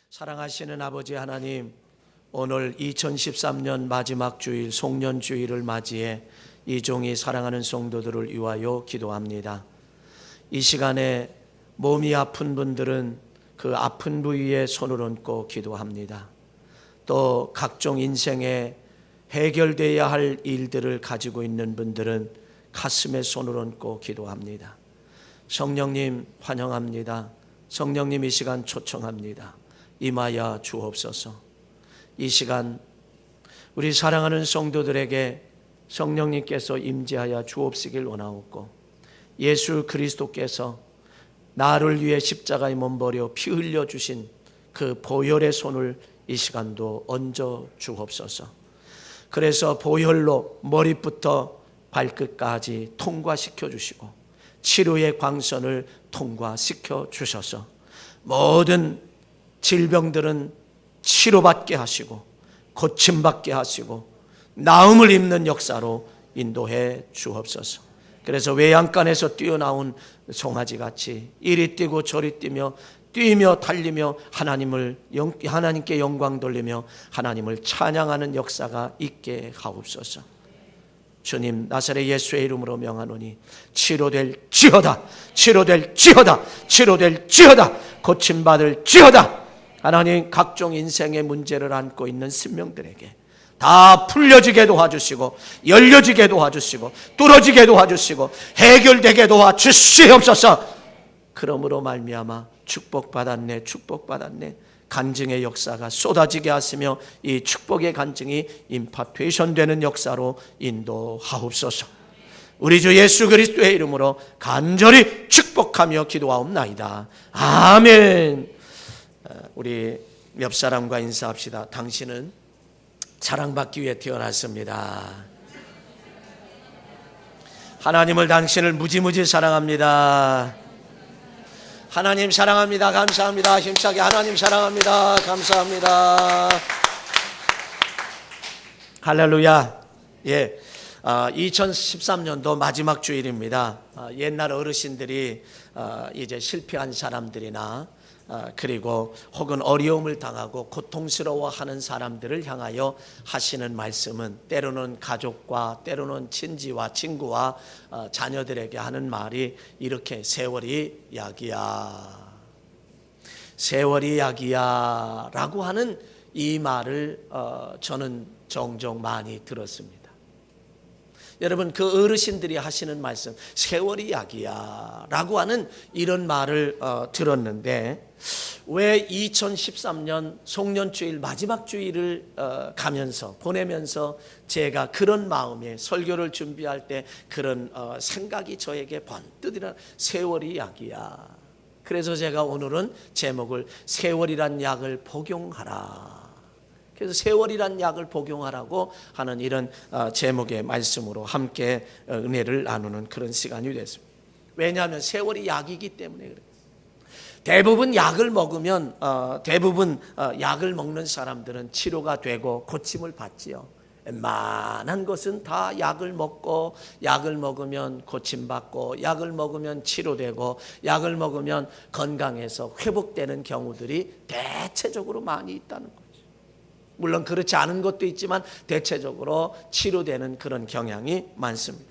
사랑하시는 아버지 하나님, 오늘 2013년 마지막 주일 송년주일을 맞이해 이 종이 사랑하는 성도들을 위하여 기도합니다. 이 시간에 몸이 아픈 분들은 그 아픈 부위에 손을 얹고 기도합니다. 또 각종 인생에 해결되어야 할 일들을 가지고 있는 분들은 가슴에 손을 얹고 기도합니다. 성령님 환영합니다. 성령님 이 시간 초청합니다. 임하여 주옵소서. 이 시간 우리 사랑하는 성도들에게 성령님께서 임재하여 주옵시길 원하옵고, 예수 그리스도께서 나를 위해 십자가에 몸버려 피 흘려 주신 그 보혈의 손을 이 시간도 얹어 주옵소서. 그래서 보혈로 머리부터 발끝까지 통과시켜 주시고 치료의 광선을 통과시켜 주셔서 모든 질병들은 치료받게 하시고 고침받게 하시고 나음을 입는 역사로 인도해 주옵소서. 그래서 외양간에서 뛰어나온 송아지같이 이리 뛰고 저리 뛰며 달리며 하나님께 영광 돌리며 하나님을 찬양하는 역사가 있게 하옵소서. 주님, 나사렛 예수의 이름으로 명하노니 치료될지어다, 치료될지어다, 치료될지어다, 고침받을지어다. 하나님, 각종 인생의 문제를 안고 있는 신명들에게 다 풀려지게 도와주시고 열려지게 도와주시고 뚫어지게 도와주시고 해결되게 도와주시옵소서. 그러므로 말미암아 축복받았네, 축복받았네, 간증의 역사가 쏟아지게 하시며 이 축복의 간증이 임파테이션 되는 역사로 인도하옵소서. 우리 주 예수 그리스도의 이름으로 간절히 축복하며 기도하옵나이다. 아멘. 우리 옆 사람과 인사합시다. 당신은 사랑받기 위해 태어났습니다. 하나님을, 당신을 무지무지 사랑합니다. 하나님 사랑합니다. 감사합니다. 힘차게 하나님 사랑합니다. 감사합니다. 할렐루야. 예, 2013년도 마지막 주일입니다. 옛날 어르신들이 이제 실패한 사람들이나 그리고 혹은 어려움을 당하고 고통스러워하는 사람들을 향하여 하시는 말씀은 때로는 가족과 때로는 친지와 친구와 자녀들에게 하는 말이 이렇게 세월이 약이야, 세월이 약이야 라고 하는 이 말을 저는 종종 많이 들었습니다. 여러분, 그 어르신들이 하시는 말씀 세월이 약이야 라고 하는 이런 말을 들었는데, 왜 2013년 송년주일 마지막 주일을 보내면서 제가 그런 마음에 설교를 준비할 때 그런 생각이 저에게 번뜩 일어나, 세월이 약이야. 그래서 제가 오늘은 제목을 세월이란 약을 복용하라, 그래서 세월이란 약을 복용하라고 하는 이런 제목의 말씀으로 함께 은혜를 나누는 그런 시간이 됐습니다. 왜냐하면 세월이 약이기 때문에 그래요. 대부분 약을 먹으면 약을 먹는 사람들은 치료가 되고 고침을 받지요. 웬만한 것은 다 약을 먹으면 고침받고 약을 먹으면 치료되고 약을 먹으면 건강해서 회복되는 경우들이 대체적으로 많이 있다는 거예요. 물론 그렇지 않은 것도 있지만 대체적으로 치료되는 그런 경향이 많습니다.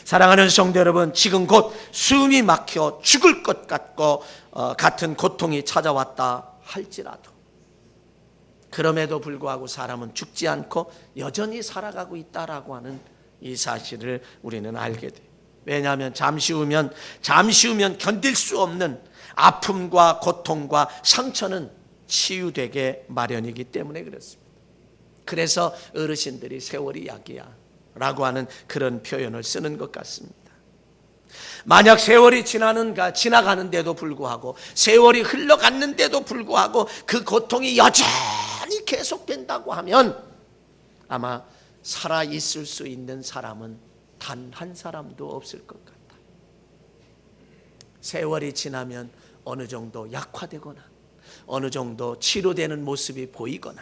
사랑하는 성도 여러분, 지금 곧 숨이 막혀 죽을 것 같은 고통이 찾아왔다 할지라도, 그럼에도 불구하고 사람은 죽지 않고 여전히 살아가고 있다라고 하는 이 사실을 우리는 알게 돼요. 왜냐하면 잠시 후면 견딜 수 없는 아픔과 고통과 상처는 치유되게 마련이기 때문에 그렇습니다. 그래서 어르신들이 세월이 약이야 라고 하는 그런 표현을 쓰는 것 같습니다. 만약 세월이 지나가는데도 불구하고, 세월이 흘러갔는데도 불구하고 그 고통이 여전히 계속된다고 하면 아마 살아있을 수 있는 사람은 단 한 사람도 없을 것 같다. 세월이 지나면 어느 정도 약화되거나 어느 정도 치료되는 모습이 보이거나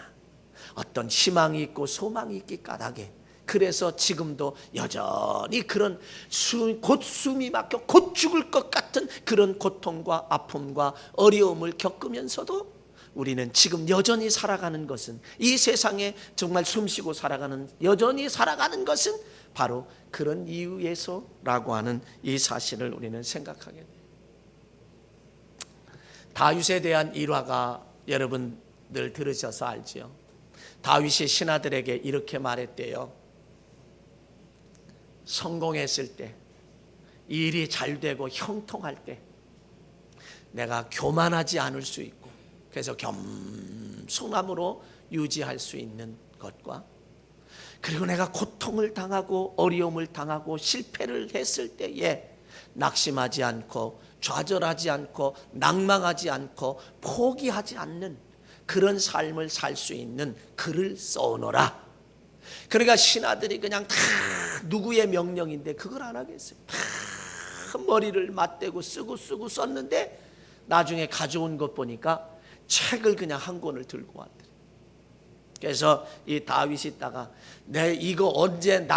어떤 희망이 있고 소망이 있기 까닭에, 그래서 지금도 여전히 그런 곧 숨이 막혀 곧 죽을 것 같은 그런 고통과 아픔과 어려움을 겪으면서도 우리는 지금 여전히 살아가는 것은, 이 세상에 정말 숨쉬고 여전히 살아가는 것은 바로 그런 이유에서라고 하는 이 사실을 우리는 생각하게 돼요. 다윗에 대한 일화가 여러분들 들으셔서 알지요. 다윗이 신하들에게 이렇게 말했대요. 성공했을 때, 일이 잘 되고 형통할 때 내가 교만하지 않을 수 있고, 그래서 겸손함으로 유지할 수 있는 것과, 그리고 내가 고통을 당하고 어려움을 당하고 실패를 했을 때에 낙심하지 않고 좌절하지 않고 낭망하지 않고 포기하지 않는 그런 삶을 살 수 있는 글을 써오너라. 그러니까 신하들이 그냥 다 누구의 명령인데 그걸 안 하겠어요. 다 머리를 맞대고 쓰고 썼는데 나중에 가져온 것 보니까 책을 그냥 한 권을 들고 왔더래. 그래서 이 다윗이 있다가 내 이거 언제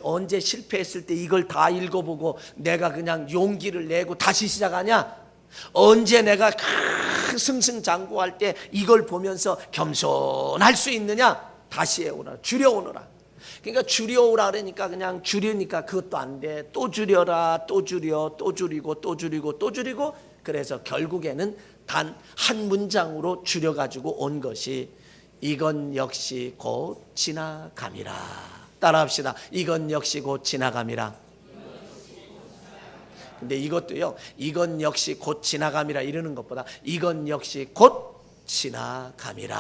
언제 실패했을 때 이걸 다 읽어보고 내가 그냥 용기를 내고 다시 시작하냐? 언제 내가 승승장구할 때 이걸 보면서 겸손할 수 있느냐? 다시 해오라, 줄여오너라. 그러니까 줄여오라 그러니까 그냥 줄이니까 그것도 안 돼. 또 줄여라, 또 줄여, 또 줄이고 또 줄이고 또 줄이고. 그래서 결국에는 단 한 문장으로 줄여가지고 온 것이 이건 역시 곧 지나감이라. 따라합시다. 이건 역시 곧 지나감이라. 근데 이것도요, 이건 역시 곧 지나감이라 이러는 것보다 이건 역시 곧 지나감이라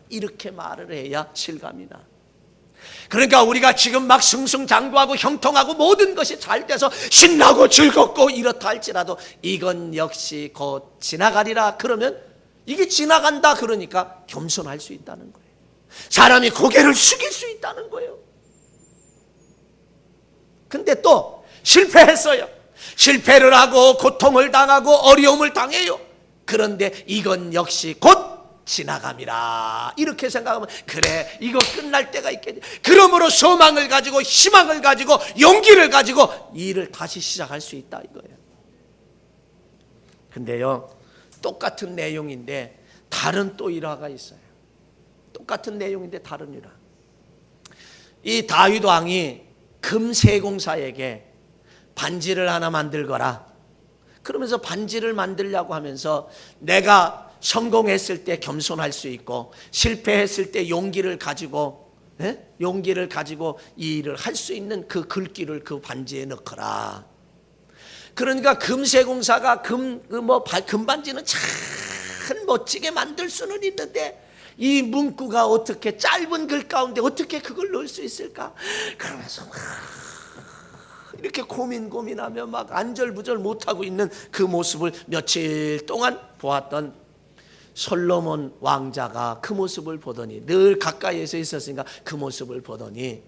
이렇게 말을 해야 실감이 나. 그러니까 우리가 지금 막 승승장구하고 형통하고 모든 것이 잘 돼서 신나고 즐겁고 이렇다 할지라도 이건 역시 곧 지나가리라. 그러면 이게 지나간다 그러니까 겸손할 수 있다는 거예요. 사람이 고개를 숙일 수 있다는 거예요. 근데 또 실패했어요. 실패를 하고 고통을 당하고 어려움을 당해요. 그런데 이건 역시 곧 지나감이라 이렇게 생각하면 그래, 이거 끝날 때가 있겠지. 그러므로 소망을 가지고 희망을 가지고 용기를 가지고 일을 다시 시작할 수 있다 이거예요. 근데요, 똑같은 내용인데 다른 또 일화가 있어요. 똑같은 내용인데 다른 일화. 이 다윗 왕이 금세공사에게 반지를 하나 만들거라. 그러면서 반지를 만들려고 하면서 내가 성공했을 때 겸손할 수 있고 실패했을 때 용기를 가지고 이 일을 할 수 있는 그 글귀를 그 반지에 넣거라. 그러니까 금세공사가 금반지는 참 멋지게 만들 수는 있는데 이 문구가 어떻게 짧은 글 가운데 어떻게 그걸 넣을 수 있을까? 그러면서 막 이렇게 고민하며 막 안절부절 못하고 있는 그 모습을 며칠 동안 보았던 솔로몬 왕자가 그 모습을 보더니, 늘 가까이에서 있었으니까 그 모습을 보더니,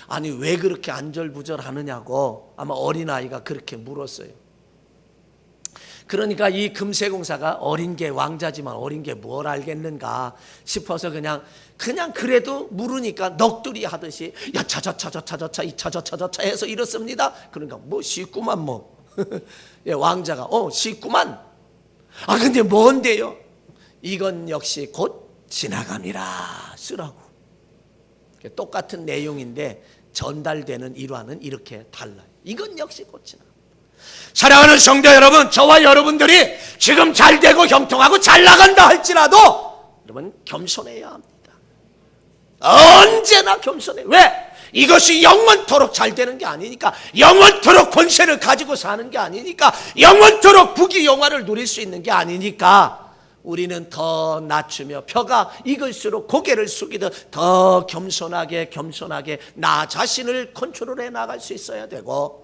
아니 왜 그렇게 안절부절하느냐고 아마 어린아이가 그렇게 물었어요. 그러니까 이 금세공사가 어린 게 왕자지만 어린 게 뭘 알겠는가 싶어서 그냥 그래도 물으니까 넋두리 하듯이 야 차저차 이 차저차 해서 이렇습니다. 그러니까 뭐 쉽구만 뭐 예, 왕자가 쉽구만. 아 근데 뭔데요? 이건 역시 곧 지나감이라 쓰라고. 똑같은 내용인데 전달되는 일화는 이렇게 달라요. 이건 역시 곧 지나감. 사랑하는 성도 여러분, 저와 여러분들이 지금 잘 되고 형통하고 잘 나간다 할지라도 여러분 겸손해야 합니다. 언제나 겸손해. 왜? 이것이 영원토록 잘 되는 게 아니니까, 영원토록 권세를 가지고 사는 게 아니니까, 영원토록 부귀영화를 누릴 수 있는 게 아니니까 우리는 더 낮추며 벼가 익을수록 고개를 숙이듯 더 겸손하게 나 자신을 컨트롤해 나갈 수 있어야 되고,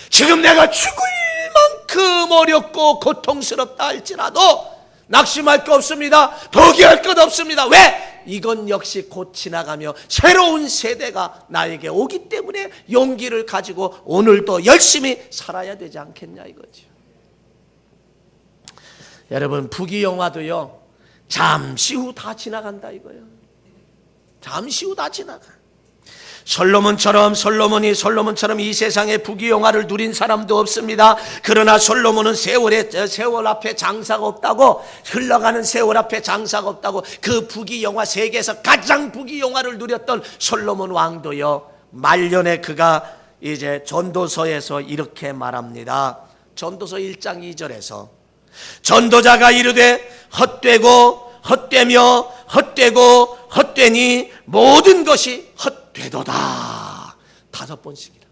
지금 내가 죽을 만큼 어렵고 고통스럽다 할지라도 낙심할 거 없습니다. 포기할 것 없습니다. 왜? 이건 역시 곧 지나가며 새로운 세대가 나에게 오기 때문에 용기를 가지고 오늘도 열심히 살아야 되지 않겠냐 이거죠. 여러분, 부귀영화도요 잠시 후 다 지나간다 이거예요. 잠시 후 다 지나가. 솔로몬처럼 이 세상의 부귀영화를 누린 사람도 없습니다. 그러나 솔로몬은 세월 앞에 장사가 없다고, 흘러가는 세월 앞에 장사가 없다고, 그 부귀영화, 세계에서 가장 부귀영화를 누렸던 솔로몬 왕도요, 말년에 그가 이제 전도서에서 이렇게 말합니다. 전도서 1장 2절에서 전도자가 이르되 헛되며 헛되니 모든 것이 헛되도다. 5번씩이라.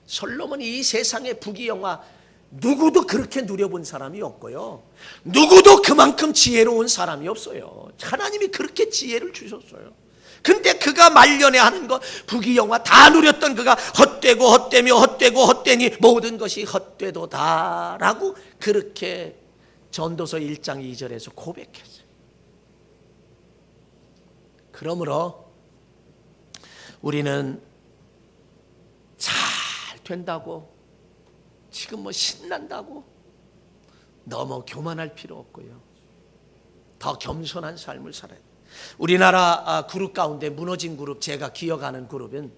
솔로몬이 이 세상의 부귀영화 누구도 그렇게 누려본 사람이 없고요, 누구도 그만큼 지혜로운 사람이 없어요. 하나님이 그렇게 지혜를 주셨어요. 근데 그가 말년에 하는 것, 부귀영화 다 누렸던 그가 헛되니 모든 것이 헛되도다 라고 그렇게 전도서 1장 2절에서 고백했어요. 그러므로 우리는 잘 된다고, 지금 신난다고 너무 교만할 필요 없고요, 더 겸손한 삶을 살아야 돼요. 우리나라 그룹 가운데 무너진 그룹, 제가 기억하는 그룹은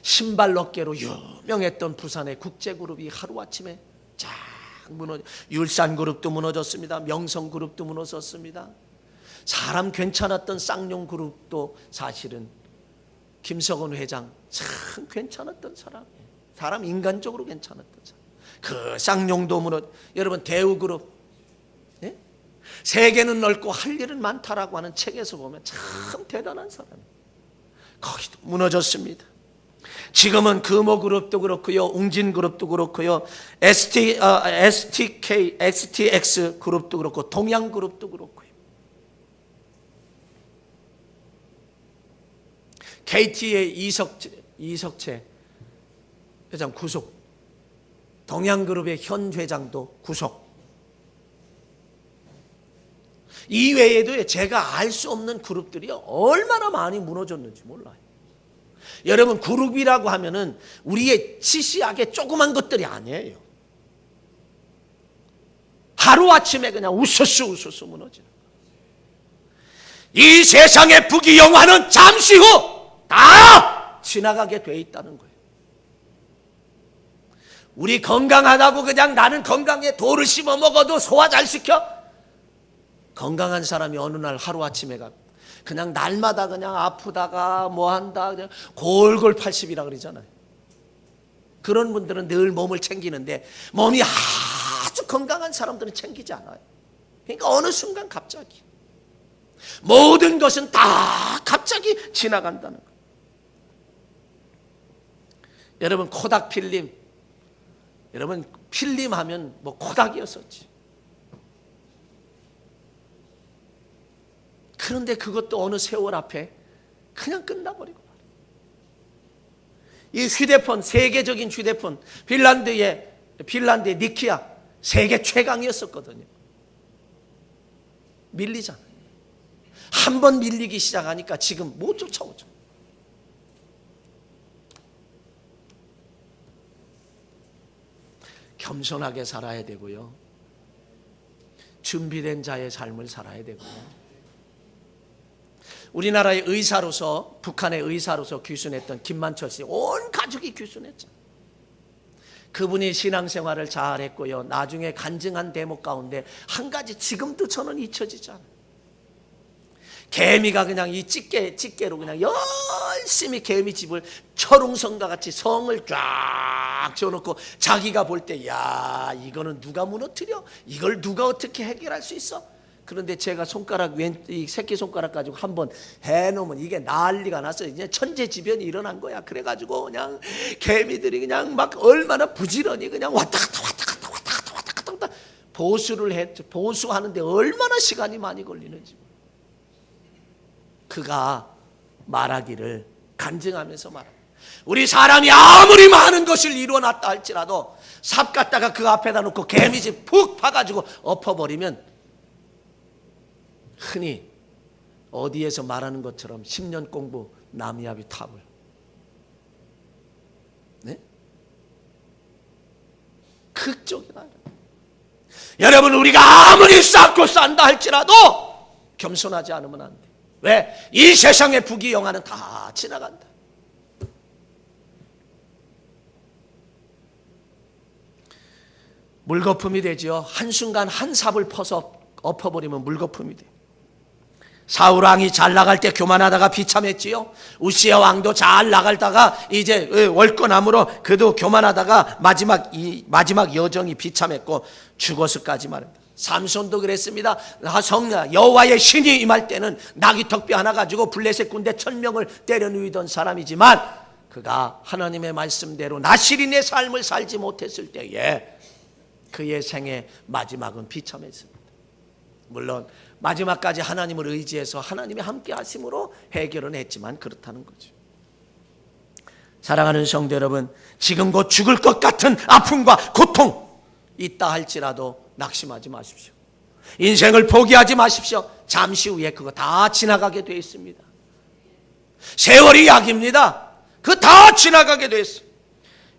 신발업계로 유명했던 부산의 국제그룹이 하루아침에 쫙 무너져, 율산그룹도 무너졌습니다. 명성그룹도 무너졌습니다. 사람 괜찮았던 쌍용그룹도 사실은 김석원 회장 참 괜찮았던 사람이에요. 사람 인간적으로 괜찮았던 사람. 그 쌍용도 무너져. 여러분 대우그룹, 세계는 넓고 할 일은 많다라고 하는 책에서 보면 참 대단한 사람이에요. 거기도 무너졌습니다. 지금은 금호그룹도 그렇고요, 웅진그룹도 그렇고요, STX 그룹도 그렇고, 동양그룹도 그렇고요, KT의 이석채 회장 구속, 동양그룹의 현 회장도 구속. 이외에도 제가 알 수 없는 그룹들이 얼마나 많이 무너졌는지 몰라요. 여러분, 그룹이라고 하면은 우리의 시시하게 조그만 것들이 아니에요. 하루아침에 그냥 우수수 무너지는. 이 세상의 부귀영화는 잠시 후 다 지나가게 돼 있다는 거예요. 우리 건강하다고 그냥 나는 건강에 돌을 씹어 먹어도 소화 잘 시켜? 건강한 사람이 어느 날 하루아침에 그냥 날마다 그냥 아프다가 뭐 한다, 그냥 골골 80이라 그러잖아요. 그런 분들은 늘 몸을 챙기는데 몸이 아주 건강한 사람들은 챙기지 않아요. 그러니까 어느 순간 갑자기 모든 것은 다 갑자기 지나간다는 거예요. 여러분, 코닥 필름, 여러분 필름 하면 뭐 코닥이었었지. 그런데 그것도 어느 세월 앞에 그냥 끝나버리고 말이에요. 이 휴대폰, 세계적인 휴대폰, 핀란드의 니키아 세계 최강이었었거든요. 밀리잖아요. 한 번 밀리기 시작하니까 지금 못 쫓아오죠. 겸손하게 살아야 되고요, 준비된 자의 삶을 살아야 되고요. 우리나라의 의사로서, 북한의 의사로서 귀순했던 김만철 씨, 온 가족이 귀순했죠. 그분이 신앙생활을 잘했고요, 나중에 간증한 대목 가운데 한 가지 지금도 저는 잊혀지지 않아요. 개미가 그냥 이 집게로 그냥 열심히 개미집을 철웅성과 같이 성을 쫙 지어놓고 자기가 볼 때, 야, 이거는 누가 무너뜨려? 이걸 누가 어떻게 해결할 수 있어? 그런데 제가 이 새끼 손가락 가지고 한번 해놓으면 이게 난리가 났어요. 이제 천재지변이 일어난 거야. 그래가지고 그냥 개미들이 그냥 막 얼마나 부지런히 그냥 왔다 갔다 보수하는데 얼마나 시간이 많이 걸리는지. 그가 말하기를, 간증하면서 말합니다. 우리 사람이 아무리 많은 것을 이루어놨다 할지라도 삽 갖다가 그 앞에다 놓고 개미집 푹 파가지고 엎어버리면 흔히 어디에서 말하는 것처럼 10년 공부 나무야비 탑을, 네? 극적이 나요. 여러분, 우리가 아무리 쌓고 산다 할지라도 겸손하지 않으면 안 돼. 왜? 이 세상의 부귀영화는 다 지나간다. 물거품이 되지요. 한순간 한 삽을 퍼서 엎어버리면 물거품이 돼요. 사울 왕이 잘 나갈 때 교만하다가 비참했지요. 우시야 왕도 잘 나갈다가 이제 월권함으로 그도 교만하다가 마지막 여정이 비참했고 죽었을까지 말입니다. 삼손도 그랬습니다. 여호와의 신이 임할 때는 나귀 턱뼈 하나 가지고 블레셋 군대 1000명을 때려 누이던 사람이지만 그가 하나님의 말씀대로 나실인의 삶을 살지 못했을 때에 그의 생의 마지막은 비참했습니다. 물론 마지막까지 하나님을 의지해서 하나님이 함께 하심으로 해결은 했지만 그렇다는 거죠. 사랑하는 성도 여러분, 지금 곧 죽을 것 같은 아픔과 고통 있다 할지라도 낙심하지 마십시오. 인생을 포기하지 마십시오. 잠시 후에 그거 다 지나가게 되어 있습니다. 세월이 약입니다. 그거 다 지나가게 되어 있어요.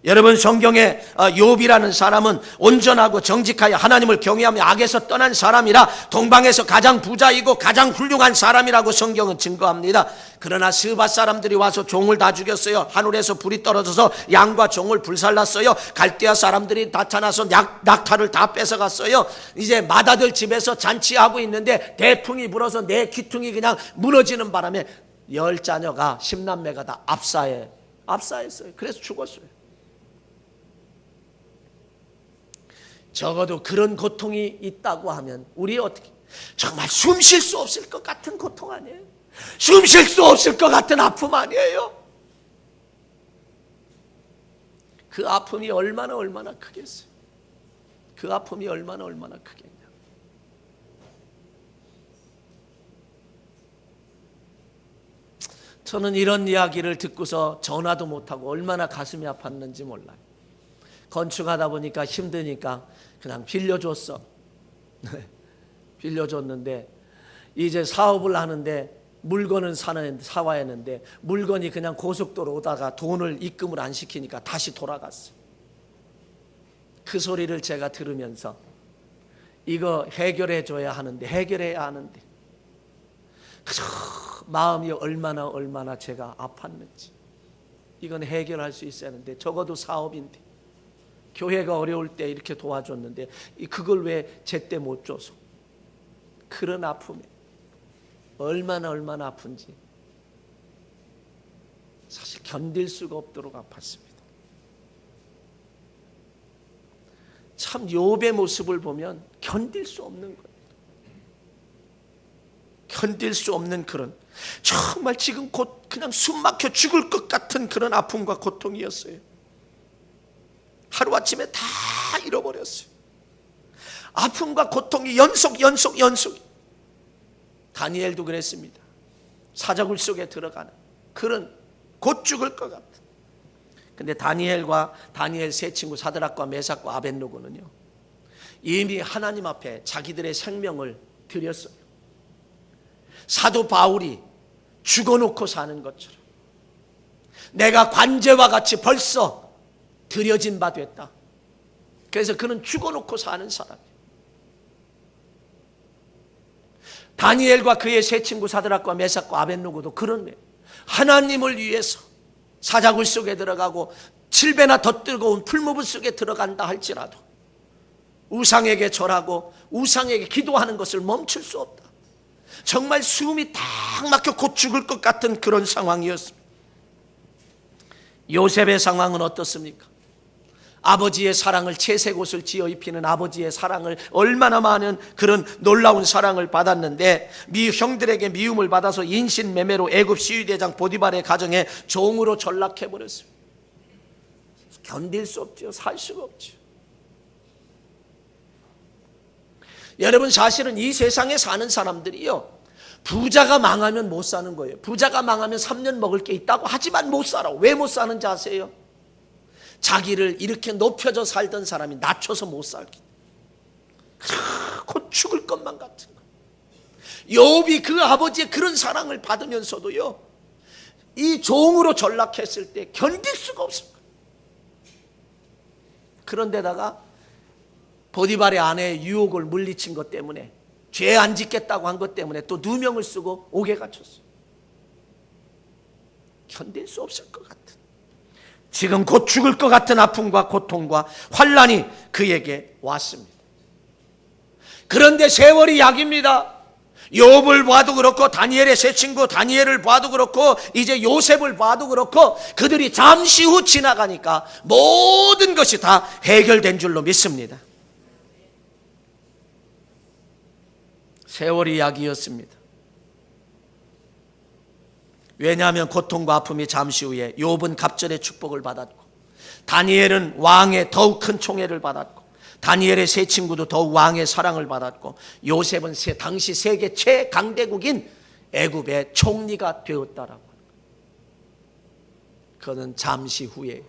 여러분, 성경에 욥이라는 사람은 온전하고 정직하여 하나님을 경외하며 악에서 떠난 사람이라 동방에서 가장 부자이고 가장 훌륭한 사람이라고 성경은 증거합니다. 그러나 스바 사람들이 와서 종을 다 죽였어요. 하늘에서 불이 떨어져서 양과 종을 불살랐어요. 갈대아 사람들이 나타나서 낙타를 다 뺏어갔어요. 이제 맏아들 집에서 잔치하고 있는데 대풍이 불어서 내 귀퉁이 그냥 무너지는 바람에 10자녀가 10남매가 다 압사했어요. 그래서 죽었어요. 적어도 그런 고통이 있다고 하면 우리 어떻게, 정말 숨 쉴 수 없을 것 같은 고통 아니에요? 숨 쉴 수 없을 것 같은 아픔 아니에요? 그 아픔이 얼마나 크겠어요? 그 아픔이 얼마나 크겠냐? 저는 이런 이야기를 듣고서 전화도 못하고 얼마나 가슴이 아팠는지 몰라요. 건축하다 보니까 힘드니까 그냥 빌려줬어. 빌려줬는데 이제 사업을 하는데 물건은 사와야 했는데 물건이 그냥 고속도로 오다가 돈을 입금을 안 시키니까 다시 돌아갔어. 그 소리를 제가 들으면서 이거 해결해줘야 하는데 해결해야 하는데 그저 마음이 얼마나 제가 아팠는지. 이건 해결할 수 있어야 하는데 적어도 사업인데 교회가 어려울 때 이렇게 도와줬는데 그걸 왜 제때 못 줘서. 그런 아픔에 얼마나 아픈지 사실 견딜 수가 없도록 아팠습니다. 참 욥의 모습을 보면 견딜 수 없는 거예요. 견딜 수 없는 그런, 정말 지금 곧 그냥 숨 막혀 죽을 것 같은 그런 아픔과 고통이었어요. 하루아침에 다 잃어버렸어요. 아픔과 고통이 연속. 다니엘도 그랬습니다. 사자굴 속에 들어가는 그런, 곧 죽을 것 같은. 근데 다니엘 세 친구 사드락과 메삭과 아벳노고는요, 이미 하나님 앞에 자기들의 생명을 드렸어요. 사도 바울이 죽어놓고 사는 것처럼 내가 관제와 같이 벌써 드려진 바 됐다. 그래서 그는 죽어놓고 사는 사람이에요. 다니엘과 그의 세 친구 사드락과 메삭과 아벳노고도 그런 거예요. 하나님을 위해서 사자굴 속에 들어가고 7배나 더 뜨거운 풀무불 속에 들어간다 할지라도 우상에게 절하고 우상에게 기도하는 것을 멈출 수 없다. 정말 숨이 딱 막혀 곧 죽을 것 같은 그런 상황이었습니다. 요셉의 상황은 어떻습니까? 아버지의 사랑을, 채색 옷을 지어 입히는 아버지의 사랑을, 얼마나 많은 그런 놀라운 사랑을 받았는데 형들에게 미움을 받아서 인신매매로 애굽 시위대장 보디발의 가정에 종으로 전락해버렸습니다. 견딜 수 없죠. 살 수가 없죠. 여러분, 사실은 이 세상에 사는 사람들이요, 부자가 망하면 못 사는 거예요. 부자가 망하면 3년 먹을 게 있다고 하지만 못 살아. 왜 못 사는지 아세요? 자기를 이렇게 높여져 살던 사람이 낮춰서 못 살기. 곧 죽을 것만 같은 거. 욥이 그 아버지의 그런 사랑을 받으면서도요, 이 종으로 전락했을 때 견딜 수가 없습니다. 그런데다가 보디발의 아내의 유혹을 물리친 것 때문에 죄 안 짓겠다고 한 것 때문에 또 누명을 쓰고 옥에 갇혔어요. 견딜 수 없을 것 같은, 지금 곧 죽을 것 같은 아픔과 고통과 환난이 그에게 왔습니다. 그런데 세월이 약입니다. 욥을 봐도 그렇고 다니엘의 세 친구 다니엘을 봐도 그렇고 이제 요셉을 봐도 그렇고 그들이 잠시 후 지나가니까 모든 것이 다 해결된 줄로 믿습니다. 세월이 약이었습니다. 왜냐하면 고통과 아픔이 잠시 후에 욥은 갑절의 축복을 받았고 다니엘은 왕의 더욱 큰 총애를 받았고 다니엘의 세 친구도 더욱 왕의 사랑을 받았고 요셉은 당시 세계 최강대국인 애굽의 총리가 되었다라고. 그는 잠시 후에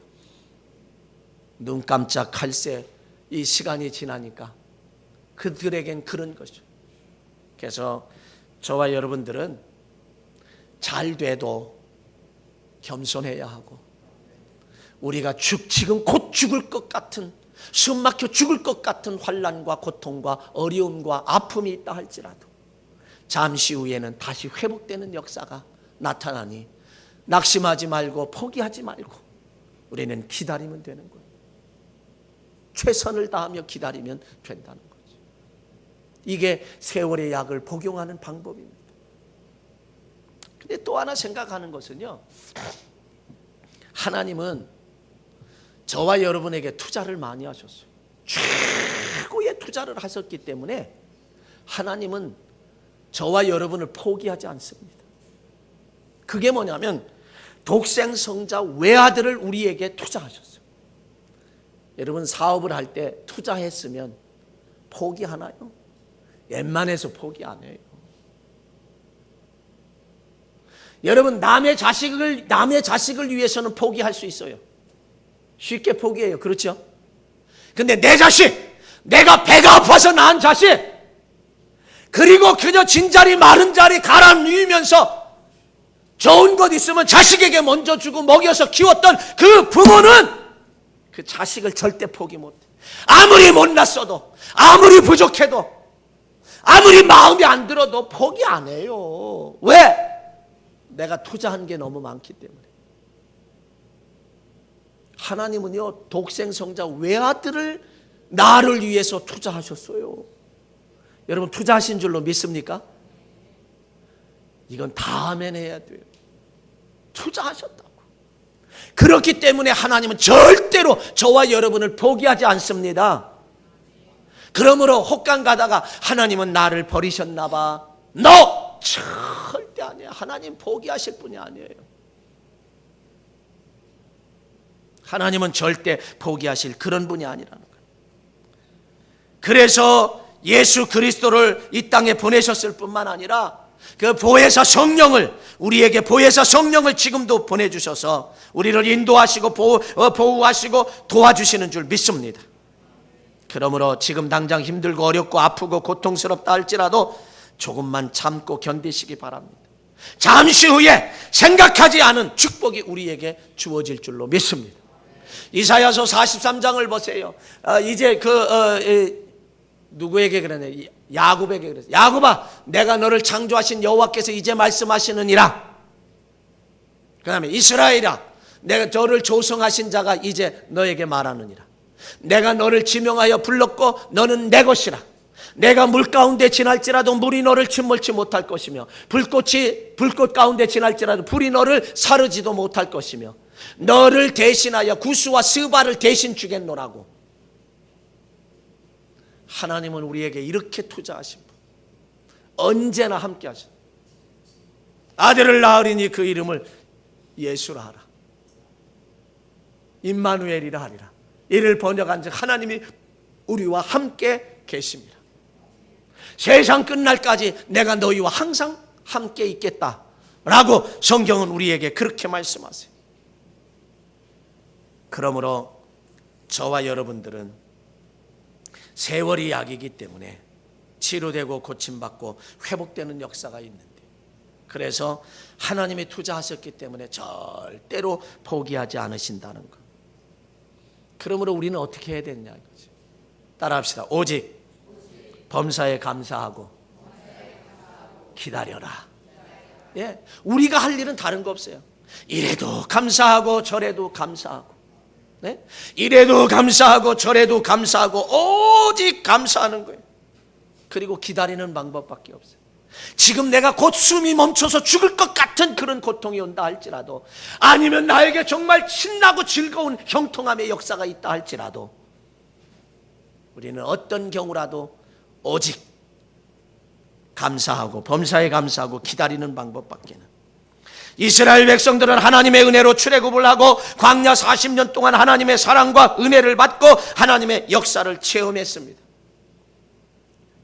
눈 깜짝할 새 이 시간이 지나니까 그들에겐 그런 거죠. 그래서 저와 여러분들은 잘 돼도 겸손해야 하고 우리가 지금 곧 죽을 것 같은 숨 막혀 죽을 것 같은 환난과 고통과 어려움과 아픔이 있다 할지라도 잠시 후에는 다시 회복되는 역사가 나타나니 낙심하지 말고 포기하지 말고 우리는 기다리면 되는 거예요. 최선을 다하며 기다리면 된다는 거죠. 이게 세월의 약을 복용하는 방법입니다. 근데 또 하나 생각하는 것은요, 하나님은 저와 여러분에게 투자를 많이 하셨어요. 최고의 투자를 하셨기 때문에 하나님은 저와 여러분을 포기하지 않습니다. 그게 뭐냐면 독생성자 외아들을 우리에게 투자하셨어요. 여러분 사업을 할 때 투자했으면 포기하나요? 웬만해서 포기 안 해요. 여러분 남의 자식을 위해서는 포기할 수 있어요. 쉽게 포기해요. 그렇죠? 근데 내 자식, 내가 배가 아파서 낳은 자식, 그리고 그저 진자리 마른 자리 갈아 누이면서 좋은 것 있으면 자식에게 먼저 주고 먹여서 키웠던 그 부모는 그 자식을 절대 포기 못해. 아무리 못났어도, 아무리 부족해도, 아무리 마음이 안 들어도 포기 안 해요. 왜? 내가 투자한 게 너무 많기 때문에. 하나님은요, 독생성자 외아들을 나를 위해서 투자하셨어요. 여러분 투자하신 줄로 믿습니까? 이건 다음엔 해야 돼요. 투자하셨다고. 그렇기 때문에 하나님은 절대로 저와 여러분을 포기하지 않습니다. 그러므로 혹간 가다가 하나님은 나를 버리셨나 봐. No! 절대 아니에요. 하나님 포기하실 분이 아니에요. 하나님은 절대 포기하실 그런 분이 아니라는 거예요. 그래서 예수 그리스도를 이 땅에 보내셨을 뿐만 아니라 그 보혜사 성령을, 우리에게 보혜사 성령을 지금도 보내주셔서 우리를 인도하시고 보호하시고 도와주시는 줄 믿습니다. 그러므로 지금 당장 힘들고 어렵고 아프고 고통스럽다 할지라도 조금만 참고 견디시기 바랍니다. 잠시 후에 생각하지 않은 축복이 우리에게 주어질 줄로 믿습니다. 이사야서 43장을 보세요. 이제 누구에게 그러네? 야곱에게 그랬어요. 야곱아, 내가 너를 창조하신 여호와께서 이제 말씀하시느니라. 그 다음에 이스라엘아, 내가 너를 조성하신 자가 이제 너에게 말하느니라. 내가 너를 지명하여 불렀고 너는 내 것이라. 내가 물 가운데 지날지라도 물이 너를 침몰치 못할 것이며 불꽃 가운데 지날지라도 불이 너를 사르지도 못할 것이며 너를 대신하여 구스와 스바를 대신 주겠노라고. 하나님은 우리에게 이렇게 투자하신 분, 언제나 함께 하신, 아들을 낳으리니 그 이름을 예수라 하라. 임마누엘이라 하리라. 이를 번역한 즉 하나님이 우리와 함께 계십니다. 세상 끝날까지 내가 너희와 항상 함께 있겠다 라고 성경은 우리에게 그렇게 말씀하세요. 그러므로 저와 여러분들은 세월이 약이기 때문에 치료되고 고침받고 회복되는 역사가 있는데, 그래서 하나님이 투자하셨기 때문에 절대로 포기하지 않으신다는 것. 그러므로 우리는 어떻게 해야 되느냐 이거지. 따라합시다. 오직 범사에 감사하고 기다려라. 예, 우리가 할 일은 다른 거 없어요. 이래도 감사하고 저래도 감사하고, 네? 이래도 감사하고 저래도 감사하고 오직 감사하는 거예요. 그리고 기다리는 방법밖에 없어요. 지금 내가 곧 숨이 멈춰서 죽을 것 같은 그런 고통이 온다 할지라도, 아니면 나에게 정말 신나고 즐거운 형통함의 역사가 있다 할지라도, 우리는 어떤 경우라도 오직 감사하고 범사에 감사하고 기다리는 방법밖에는. 이스라엘 백성들은 하나님의 은혜로 출애굽을 하고 광야 40년 동안 하나님의 사랑과 은혜를 받고 하나님의 역사를 체험했습니다.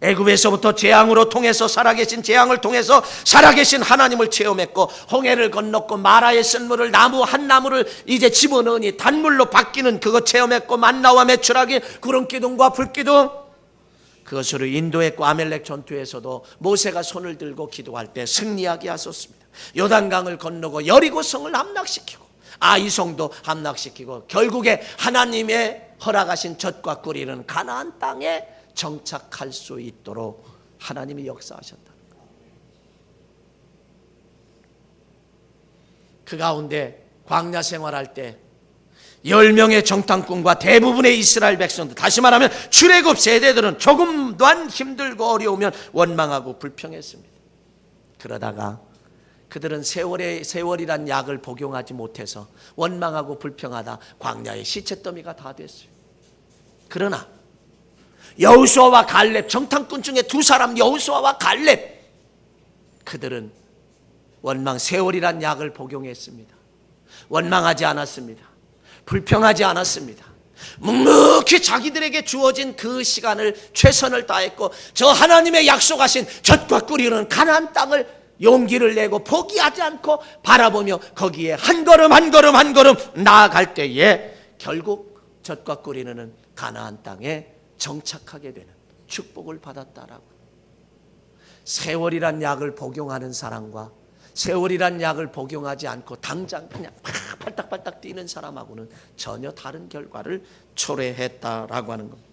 애굽에서부터 재앙으로 통해서 살아계신 재앙을 통해서 살아계신 하나님을 체험했고, 홍해를 건넜고 마라의 쓴물을 나무 한 나무를 이제 집어넣으니 단물로 바뀌는 그거 체험했고, 만나와 메추라기 구름기둥과 불기둥, 그것으로 인도했고, 아멜렉 전투에서도 모세가 손을 들고 기도할 때 승리하게 하셨습니다. 요단강을 건너고 여리고성을 함락시키고 아이성도 함락시키고 결국에 하나님의 허락하신 젖과 꿀이 흐르는 가나안 땅에 정착할 수 있도록 하나님이 역사하셨다. 그 가운데 광야 생활할 때 10명의 정탐꾼과 대부분의 이스라엘 백성들, 다시 말하면 출애굽 세대들은 조금만 힘들고 어려우면 원망하고 불평했습니다. 그러다가 그들은 세월이란 약을 복용하지 못해서 원망하고 불평하다 광야의 시체더미가 다 됐어요. 그러나 여호수아와 갈렙, 정탐꾼 중에 두 사람 여호수아와 갈렙, 그들은 세월이란 약을 복용했습니다. 원망하지 않았습니다. 불평하지 않았습니다. 묵묵히 자기들에게 주어진 그 시간을 최선을 다했고, 저 하나님의 약속하신 젖과 꿀이 흐르는 가나안 땅을 용기를 내고 포기하지 않고 바라보며 거기에 한 걸음 한 걸음 한 걸음 나아갈 때에 결국 젖과 꿀이 흐르는 가나안 땅에 정착하게 되는 축복을 받았다라고. 세월이란 약을 복용하는 사람과 세월이란 약을 복용하지 않고 당장 그냥 팔딱팔딱 뛰는 사람하고는 전혀 다른 결과를 초래했다라고 하는 겁니다.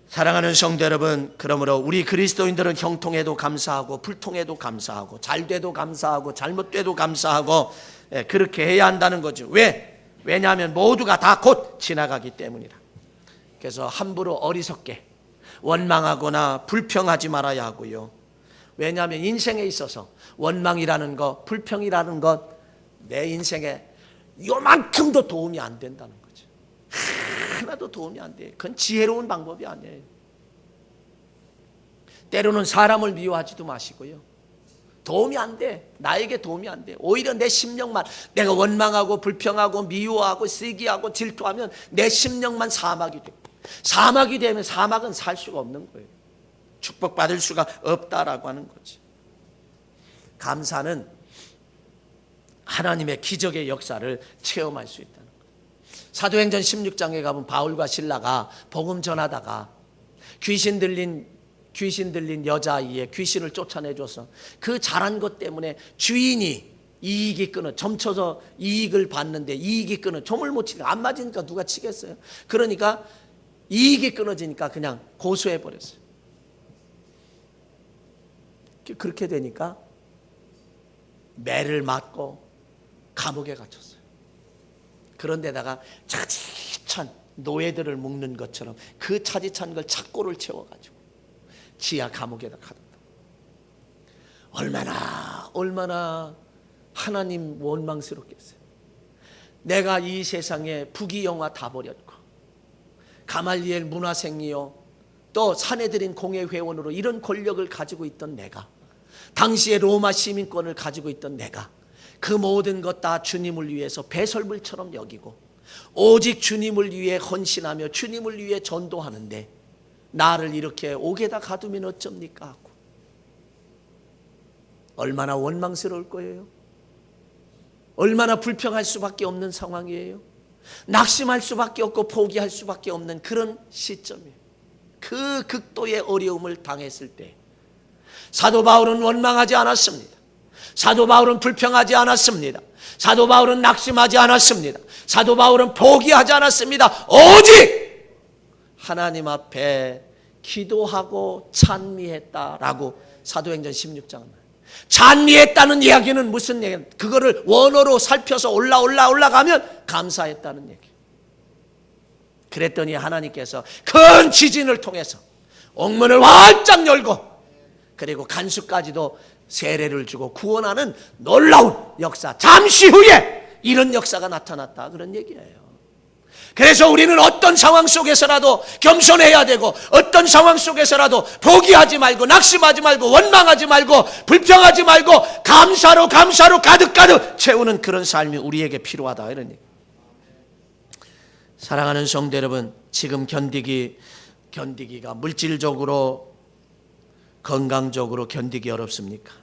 사랑하는 성도 여러분, 그러므로 우리 그리스도인들은 형통에도 감사하고 불통에도 감사하고 잘돼도 감사하고 잘못돼도 감사하고 그렇게 해야 한다는 거죠. 왜냐하면 모두가 다 곧 지나가기 때문이라. 그래서 함부로 어리석게 원망하거나 불평하지 말아야 하고요. 왜냐하면 인생에 있어서 원망이라는 것, 불평이라는 것, 내 인생에 요만큼도 도움이 안 된다는 거죠. 하나도 도움이 안 돼. 그건 지혜로운 방법이 아니에요. 때로는 사람을 미워하지도 마시고요. 도움이 안 돼. 나에게 도움이 안 돼. 오히려 내 심령만, 내가 원망하고 불평하고 미워하고 시기하고 질투하면 내 심령만 사막이 돼. 사막이 되면 사막은 살 수가 없는 거예요. 축복받을 수가 없다라고 하는 거지. 감사는 하나님의 기적의 역사를 체험할 수 있다는 거예요. 사도행전 16장에 가면 바울과 실라가 복음 전하다가 귀신 들린 여자아이의 귀신을 쫓아내줘서 그 잘한 것 때문에 주인이 이익이 끊어, 점쳐서 이익을 받는데 이익이 끊어, 점을 못 치니까, 안 맞으니까 누가 치겠어요. 그러니까 이익이 끊어지니까 그냥 고소해버렸어요. 그렇게 되니까 매를 맞고 감옥에 갇혔어요. 그런데다가 차디찬 노예들을 묶는 것처럼 그 차디찬 걸 착고를 채워가지고 지하 감옥에다 가뒀다. 얼마나 하나님 원망스럽겠어요. 내가 이 세상에 부귀영화 다 버렸고 가말리엘 문화생이요 또 사내들인 공예회원으로 이런 권력을 가지고 있던 내가, 당시에 로마 시민권을 가지고 있던 내가 그 모든 것 다 주님을 위해서 배설물처럼 여기고 오직 주님을 위해 헌신하며 주님을 위해 전도하는데 나를 이렇게 옥에다 가두면 어쩝니까 하고 얼마나 원망스러울 거예요. 얼마나 불평할 수밖에 없는 상황이에요. 낙심할 수밖에 없고 포기할 수밖에 없는 그런 시점이에요. 그 극도의 어려움을 당했을 때 사도 바울은 원망하지 않았습니다. 사도 바울은 불평하지 않았습니다. 사도 바울은 낙심하지 않았습니다. 사도 바울은 포기하지 않았습니다. 오직 하나님 앞에 기도하고 찬미했다라고 사도행전 16장은 말이에요. 찬미했다는 이야기는 무슨 얘기냐? 그거를 원어로 살펴서 올라가면 감사했다는 얘기. 그랬더니 하나님께서 큰 지진을 통해서 옥문을 활짝 열고 그리고 간수까지도 세례를 주고 구원하는 놀라운 역사, 잠시 후에 이런 역사가 나타났다, 그런 얘기예요. 그래서 우리는 어떤 상황 속에서라도 겸손해야 되고, 어떤 상황 속에서라도 포기하지 말고, 낙심하지 말고, 원망하지 말고, 불평하지 말고, 감사로 가득 채우는 그런 삶이 우리에게 필요하다, 이런 얘기. 사랑하는 성도 여러분, 지금 견디기가 물질적으로, 건강적으로 견디기 어렵습니까?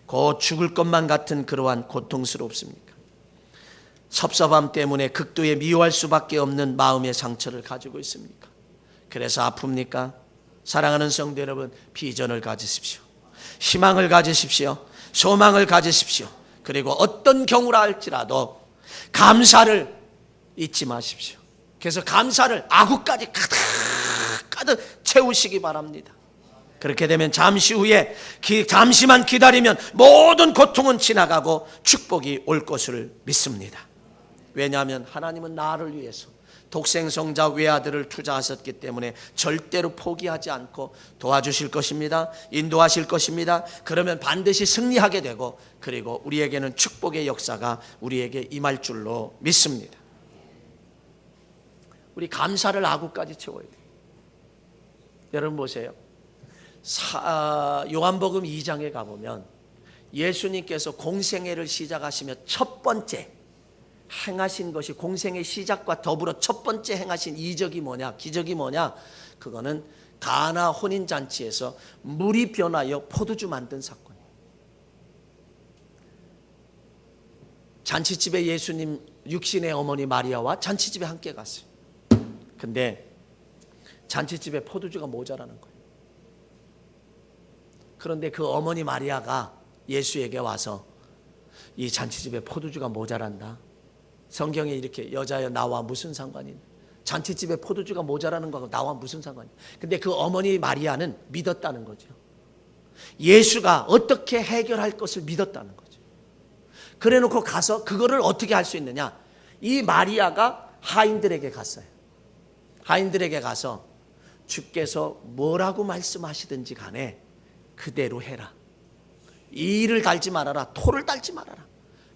곧 죽을 것만 같은 그러한 고통스럽습니까? 섭섭함 때문에 극도의 미워할 수밖에 없는 마음의 상처를 가지고 있습니까? 그래서 아픕니까? 사랑하는 성도 여러분, 비전을 가지십시오. 희망을 가지십시오. 소망을 가지십시오. 그리고 어떤 경우라 할지라도 감사를 잊지 마십시오. 그래서 감사를 아구까지 가득 채우시기 바랍니다. 그렇게 되면 잠시 후에 잠시만 기다리면 모든 고통은 지나가고 축복이 올 것을 믿습니다. 왜냐하면 하나님은 나를 위해서 독생성자 외아들을 투자하셨기 때문에 절대로 포기하지 않고 도와주실 것입니다. 인도하실 것입니다. 그러면 반드시 승리하게 되고, 그리고 우리에게는 축복의 역사가 우리에게 임할 줄로 믿습니다. 우리 감사를 아구까지 채워야 돼요. 여러분 보세요. 요한복음 2장에 가보면 예수님께서 공생애를 시작하시며 첫 번째 행하신 것이, 공생의 시작과 더불어 첫 번째 행하신 이적이 뭐냐, 기적이 뭐냐, 그거는 가나 혼인잔치에서 물이 변하여 포도주 만든 사건이에요. 잔치집에 예수님 육신의 어머니 마리아와 잔치집에 함께 갔어요. 근데 잔치집에 포도주가 모자라는 거예요. 그런데 그 어머니 마리아가 예수에게 와서 이 잔치집에 포도주가 모자란다. 성경에 이렇게 여자여 나와 무슨 상관이냐. 잔치집에 포도주가 모자라는 거하고 나와 무슨 상관이냐. 근데 그 어머니 마리아는 믿었다는 거죠. 예수가 어떻게 해결할 것을 믿었다는 거죠. 그래 놓고 가서 그거를 어떻게 할 수 있느냐. 이 마리아가 하인들에게 갔어요. 하인들에게 가서 주께서 뭐라고 말씀하시든지 간에 그대로 해라. 이를 달지 말아라. 토를 달지 말아라.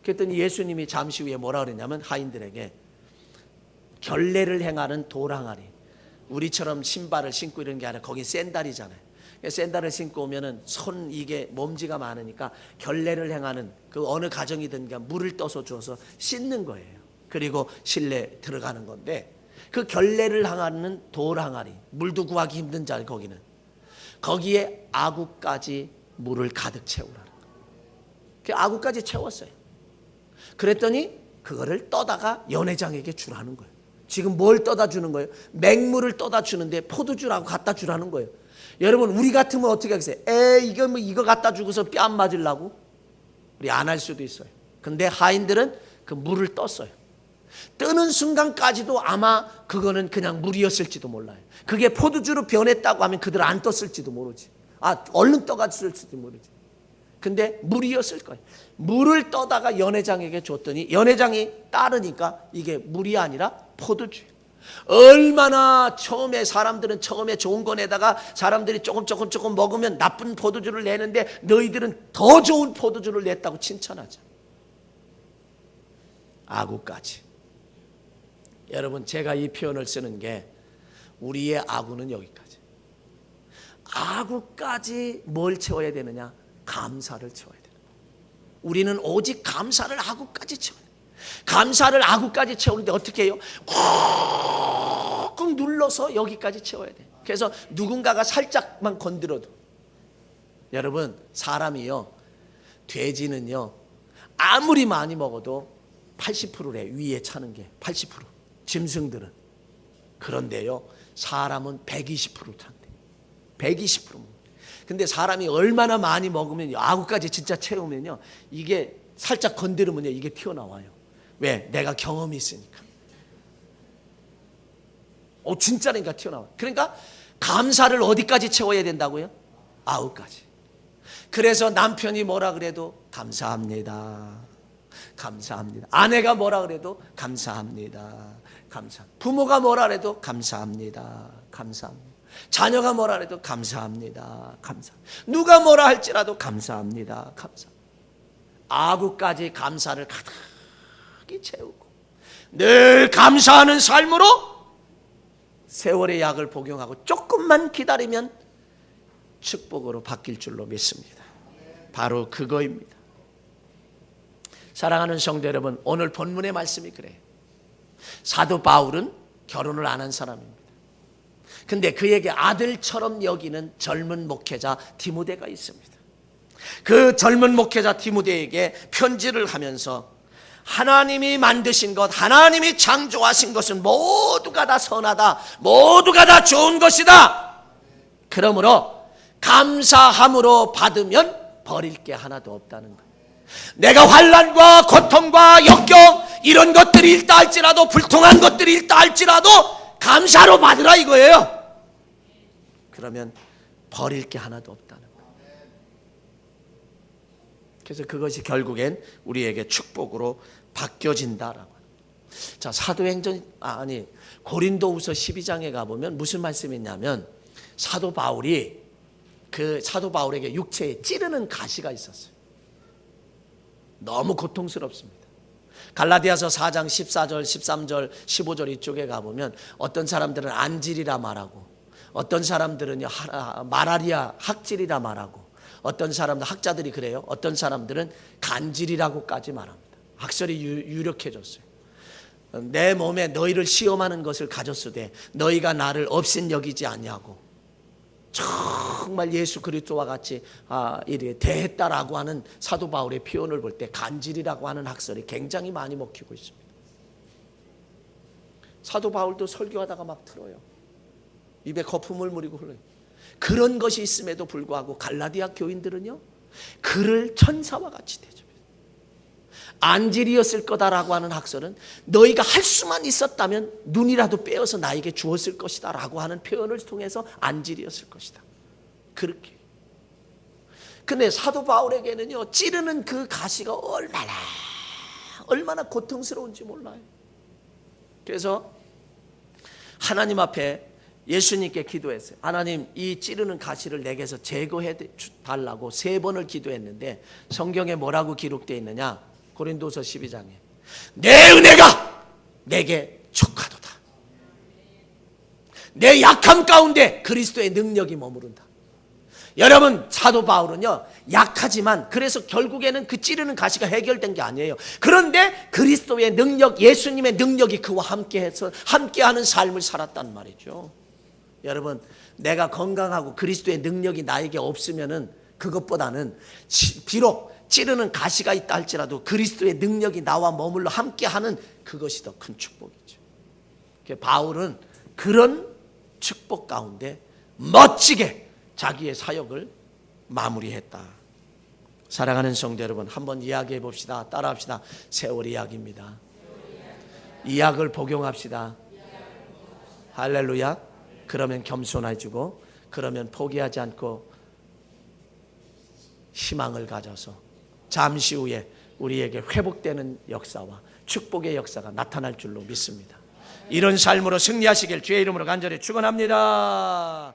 그랬더니 예수님이 잠시 후에 뭐라 그랬냐면 하인들에게 결례를 행하는 도랑아리, 우리처럼 신발을 신고 이런 게 아니라 거기 샌달이잖아요. 샌달을 신고 오면은 손 이게 먼지가 많으니까 결례를 행하는 그 어느 가정이든 물을 떠서 주어서 씻는 거예요. 그리고 실내 들어가는 건데, 그 결례를 행하는 도랑아리, 물도 구하기 힘든 자리, 거기에 아구까지 물을 가득 채우라는 거예요. 그 아구까지 채웠어요. 그랬더니 그거를 떠다가 연회장에게 주라는 거예요. 지금 뭘 떠다 주는 거예요? 맹물을 떠다 주는데 포도주라고 갖다 주라는 거예요. 여러분, 우리 같으면 어떻게 하겠어요? 이거 갖다 주고서 뺨 맞으려고? 우리 안 할 수도 있어요. 근데 하인들은 그 물을 떴어요. 뜨는 순간까지도 아마 그거는 그냥 물이었을지도 몰라요. 그게 포도주로 변했다고 하면 그들 안 떴을지도 모르지. 얼른 떠갔을지도 모르지. 근데 물이었을 거예요. 물을 떠다가 연회장에게 줬더니 연회장이 따르니까 이게 물이 아니라 포도주예요. 얼마나 사람들은 처음에 좋은 거 내다가 사람들이 조금 먹으면 나쁜 포도주를 내는데 너희들은 더 좋은 포도주를 냈다고 칭찬하자. 아구까지. 여러분, 제가 이 표현을 쓰는 게 우리의 아구는 여기까지. 아구까지 뭘 채워야 되느냐? 감사를 채워야 돼요. 우리는 오직 감사를 아구까지 채워야 돼요. 감사를 아구까지 채우는데 어떻게 해요? 꾹꾹 눌러서 여기까지 채워야 돼요. 그래서 누군가가 살짝만 건드려도, 여러분, 사람이요, 돼지는요 아무리 많이 먹어도 80%래. 위에 차는 게 80%. 짐승들은. 그런데요, 사람은 120% 찬대. 120%. 근데 사람이 얼마나 많이 먹으면, 아구까지 진짜 채우면요, 이게 살짝 건드리면요, 이게 튀어나와요. 왜? 내가 경험이 있으니까. 진짜니까 튀어나와요. 그러니까 감사를 어디까지 채워야 된다고요? 9가지. 그래서 남편이 뭐라 그래도 감사합니다. 감사합니다. 아내가 뭐라 그래도 감사합니다. 부모가 뭐라 그래도 감사합니다. 감사합니다. 자녀가 뭐라 그래도 감사합니다. 누가 뭐라 할지라도 감사합니다. 9가지 감사를 가득히 채우고 늘 감사하는 삶으로 세월의 약을 복용하고 조금만 기다리면 축복으로 바뀔 줄로 믿습니다. 바로 그거입니다. 사랑하는 성도 여러분, 오늘 본문의 말씀이 그래요. 사도 바울은 결혼을 안 한 사람입니다. 근데 그에게 아들처럼 여기는 젊은 목회자 디모데가 있습니다. 그 젊은 목회자 디모데에게 편지를 하면서 하나님이 만드신 것, 하나님이 창조하신 것은 모두가 다 선하다, 모두가 다 좋은 것이다. 그러므로 감사함으로 받으면 버릴 게 하나도 없다는 거예요. 내가 환난과 고통과 역경 이런 것들이 있다 할지라도, 불통한 것들이 있다 할지라도 감사로 받으라 이거예요. 그러면 버릴 게 하나도 없다는 거예요. 그래서 그것이 결국엔 우리에게 축복으로 바뀌어진다라고. 자, 고린도후서 12장에 가보면 무슨 말씀이 있냐면 사도 바울에게 육체에 찌르는 가시가 있었어요. 너무 고통스럽습니다. 갈라디아서 4장 14절, 13절, 15절 이쪽에 가보면 어떤 사람들은 안질이라 말하고, 어떤 사람들은요 말라리아 학질이라 말하고, 어떤 사람들 학자들이 그래요. 어떤 사람들은 간질이라고까지 말합니다. 학설이 유력해졌어요. 내 몸에 너희를 시험하는 것을 가졌으되 너희가 나를 없인 여기지 아니하고 정말 예수 그리스도와 같이 이렇게 대했다라고 하는 사도 바울의 표현을 볼 때 간질이라고 하는 학설이 굉장히 많이 먹히고 있습니다. 사도 바울도 설교하다가 막 틀어요. 입에 거품을 무리고 흘러요. 그런 것이 있음에도 불구하고 갈라디아 교인들은요 그를 천사와 같이 대접해요. 안질이었을 거다라고 하는 학설은 너희가 할 수만 있었다면 눈이라도 빼어서 나에게 주었을 것이다 라고 하는 표현을 통해서 안질이었을 것이다. 그렇게. 근데 사도 바울에게는요 찌르는 그 가시가 얼마나 고통스러운지 몰라요. 그래서 하나님 앞에 예수님께 기도했어요. 하나님, 이 찌르는 가시를 내게서 제거해 달라고 3번을 기도했는데 성경에 뭐라고 기록되어 있느냐? 고린도서 12장에 내 은혜가 내게 족하도다. 내 약함 가운데 그리스도의 능력이 머무른다. 여러분, 사도 바울은요 약하지만 그래서 결국에는 그 찌르는 가시가 해결된 게 아니에요. 그런데 그리스도의 능력, 예수님의 능력이 그와 함께해서 함께하는 삶을 살았단 말이죠. 여러분, 내가 건강하고 그리스도의 능력이 나에게 없으면은 그것보다는 비록 찌르는 가시가 있다 할지라도 그리스도의 능력이 나와 머물러 함께하는 그것이 더 큰 축복이죠. 바울은 그런 축복 가운데 멋지게 자기의 사역을 마무리했다. 사랑하는 성도 여러분, 한번 이야기해 봅시다. 따라합시다. 세월 이야기입니다. 이 약을 복용합시다. 할렐루야. 그러면 겸손해지고, 그러면 포기하지 않고 희망을 가져서 잠시 후에 우리에게 회복되는 역사와 축복의 역사가 나타날 줄로 믿습니다. 이런 삶으로 승리하시길 주의 이름으로 간절히 축원합니다.